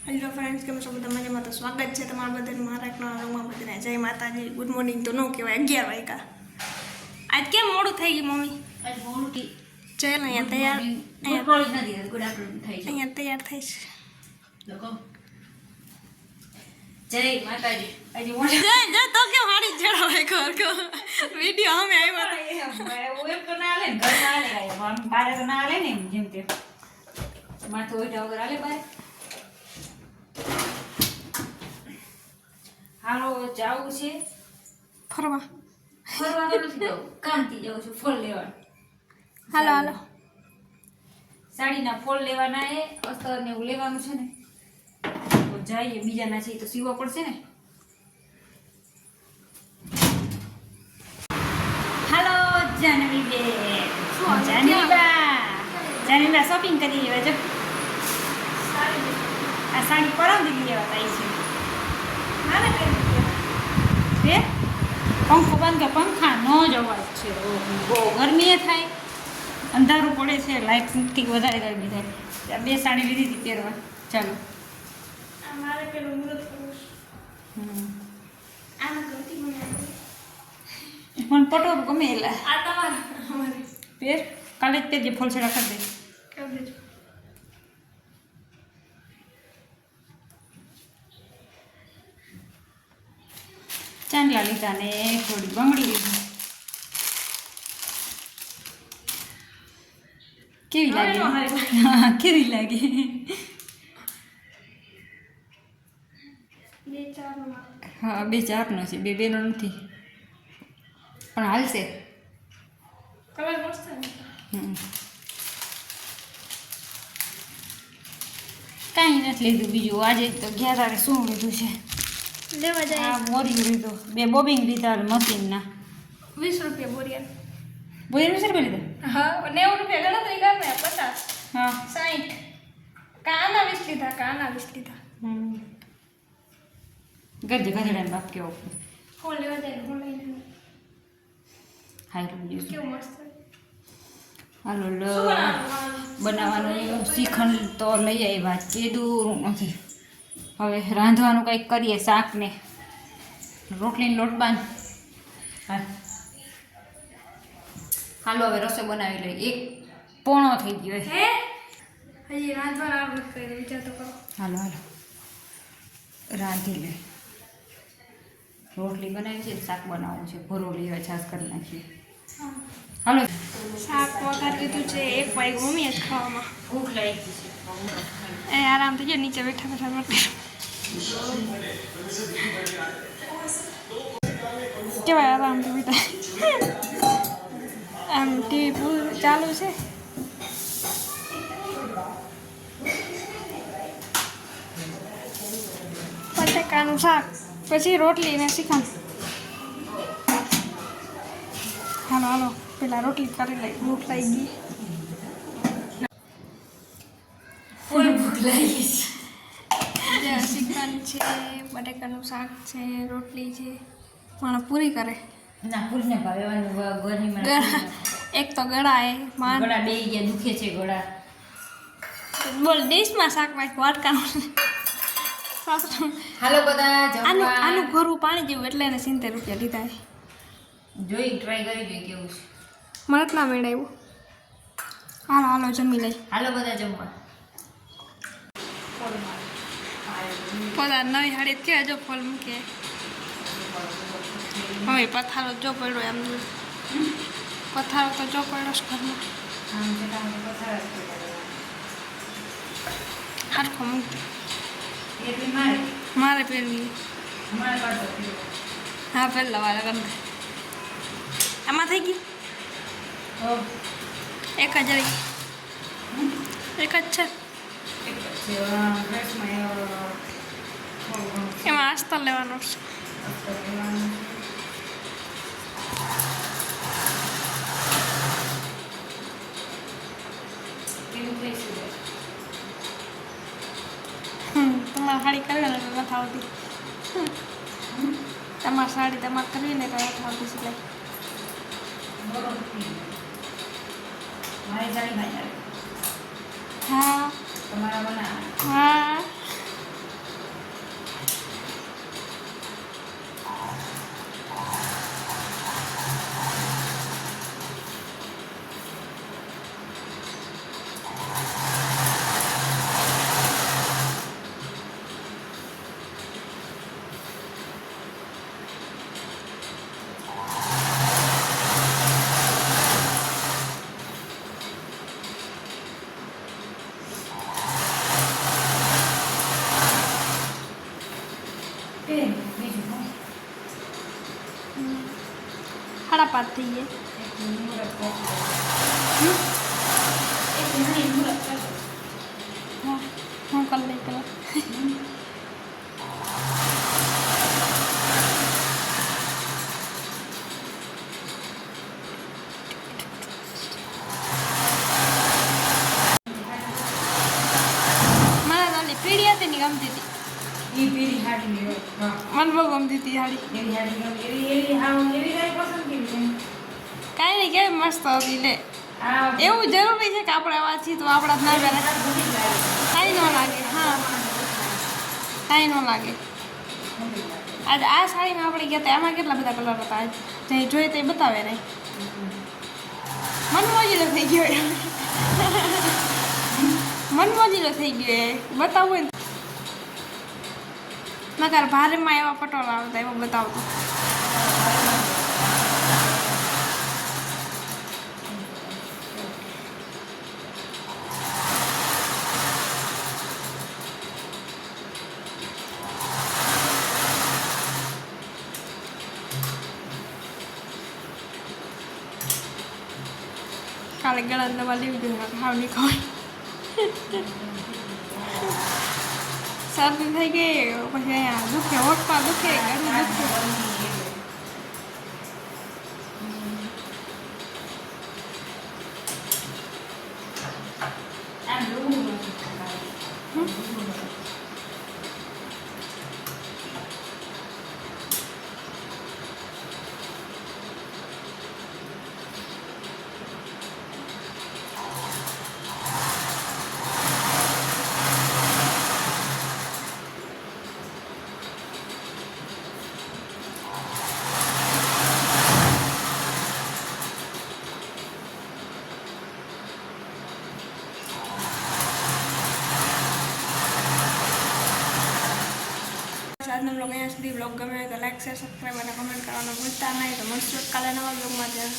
Hello friends, કેમ છો બધા મજામાં? તો સ્વાગત છે તમારા બધાને મારા એક નવા રૂમમાં. બધાને જય માતાજી. ગુડ મોર્નિંગ તો ન કહેવાય, 11 વાગ્યા. આજ કેમ મોડું થઈ ગયું મમ્મી? આજ મોડું થઈ ચાલ અહીંયા તૈયાર ગુડ આફ્ટરનૂન થઈ છે. અહીંયા તૈયાર થઈ છે. લોકો જય માતાજી. આજે જય તો કેમ હાડી ચડાવે કર વિડિયો અમે આવ્યો હું એમ તો ના લે ઘર ના લે આમ બારે તો ના લે ને જેમ કે માથે ઓઈટા વગર આલે બારે. હાલો જાવું છે ફરવા. ફરવા નથી જવું, કામથી જાઉં છું ફળ લેવા. હાલો હાલો. સાડીના ફળ લેવાના એ અસ્તર ને એવું લેવાનું છે ને, તો જઈએ. બીજાના છે તો સીવવા પડશે ને. હાલો જાનવી બે જાનવીબા શોપિંગ કરી લેવા જો. આ સાડી પરમ દીધી લેવા આવી છે. બે પંખો બંધ કે પંખા ન જવા જ છે. બહુ ગરમી થાય, અંધારું પડે છે, લાઇટથી વધારે ગરમી થાય. આ બે સાડી લીધી હતી પહેરવા. ચાલો મારે પેલું મુરત કરવું છે. આમ ગમતી મને પણ પટોળ ગમે એલા આ તમારે અમારે પેર કાલે જ પહેરજે. ફોલછેડા કરી દે. કરી દેજો. ચાંદલા લીધા ને થોડી બંગડી લીધી. કેવી લાગે? કેવી લાગે? હા, બે ચારનો છે, બે બેનો નથી, પણ હાલશે. કલર મસ્ત છે. કાંઈ નથી લીધું બીજું. આજે તો ગયા તારે શું લીધું છે? લેવા જાય આ બોરિયું લીધું, બે બોબિંગ લીધા મશીનના. 20 રૂપિયા બોરિયા. બોરિયું 20 રૂપિયા લીધા? હા, 90 રૂપિયા ગણતરી કર ને. 50 હા 60 કાના 20 લીધા, કાના 20 લીધા. ગરજે ગધેડાને બાપ કેવો ફોન લેવા જાય ફોન લઈને હારું બીજું કેવું મસ્ત હાલો શું બનાવવાનું? બનાવવાનું શ્રીખંડ તો લઈ આવ્યા, કીધું નથી. હવે રાંધવાનું કંઈક કરીએ. શાકને રોટલીને લોટ બાંધ. હા હાલો હવે રસોઈ બનાવી લઈએ. 1 પોણો થઈ ગયો. હે હજી રાંધવાનું આવું કરી વિચાર તો કરો. હાલો હાલો રાંધી લે. રોટલી બનાવી છે, શાક બનાવવું છે, ભરોલી હવે છાશ કરી નાખીએ. હાલો શાક વઘાર દીધું છે. 1 વાગ્યું મમ્મી જ ખાવામાં. ભૂખ લાગી છે. એ આરામ થઈ જાય નીચે બેઠા બેઠા રોટલી કેવાય આરામથી બેઠા. આમ ટીવી ચાલુ છે. બટાકાનું શાક, પછી રોટલી ને શ્રીખંડ. હાલો હાલો પેલા રોટલી કરી લઈ. ભૂખ લાગી ગઈ. ફૂલ ભૂખ લાગી છે. શ્રીખંડ છે, બટાકાનું શાક છે, રોટલી છે. માણસ પૂરી કરે. ના પૂરીને ભાવેવાનું ગરમીમાં એક તો ગળા એ માન ગળા બે ગયા, દુખે છે ગળા. બોલ ડીશમાં શાક નાખ વાટકાનું. હાલો બધા આનું જમવા ઘરવું પાણી જેવું એટલે એને 70 રૂપિયા લીધા. જોઈ ટ્રાય કરી જોઈએ કેવું છે. મને જ ના મેળવ્યું. હાલો હાલો જમી લઈ. હાલો બધા જમવા. પોતા નવી હાડી કે જો ફોલ મૂકે. હવે પથારો જો પડ્યો એમ. પથારો તો જો પડ્યો છે ઘરમાં. હારખો મૂકતી મારે પહેરવી. હા પહેલા વાળા ગમે. આમાં થઈ ગયું 1000. એક જ છે એમાં આસ્તર લેવાનો છે. તમારે સાડી કરવી ને તો નથી આવતી. તમારી સાડી તમારે કરવી ને તો નથી આવતી સિલાઈ. મારી સાડી ભાઈ હા તમારા બના હા 5:30 થઈ ગયા. હા હું કરી લઈ પેલા. મને તો ઓલી પીળી હતી ને ગમતી હતી. ઈ પીળી હાડી લ્યો. હા. મને બહુ ગમતી હતી હાડી. એવી હાડી ગમે. એવી તારી પસંદ કેવી છે? કાંઈ નહીં, કેવી મસ્ત હતી લે. આ એવું જરૂરી છે કે આપણે વાંચીએ તો આપણા જ ના પહેરે. કાંઈ ન લાગે. હા કાંઈ ન લાગે. આજે આ સાડીમાં આપણે ગયા હતા એમાં કેટલા બધા કલર હતા. આજ જે જોઈએ તે બતાવે નહીં. મનમોજીલો થઈ ગયો એ. મનમોજીલો થઈ ગયો એ બતાવવું ને નકર ભારેમાં એવા પટોળા આવતા એવા બતાવતો. કાલે ગળા દવા લેવી જોઈએ હાવ નહીં ખવાય. શરદી થઈ ગઈ પછી અહીંયા દુખે, હોઠમાં દુખે, ગળું દુખે. આ ડુંગળી આજનો બ્લોગ અહીંયા સુધી. બ્લોગ ગમે તો લાઈક શેર સબસ્ક્રાઈબ અને કમેન્ટ કરવાનું ભૂલતા નહીં. તો મળશું કાલે નવા બ્લોગમાં. ત્યાં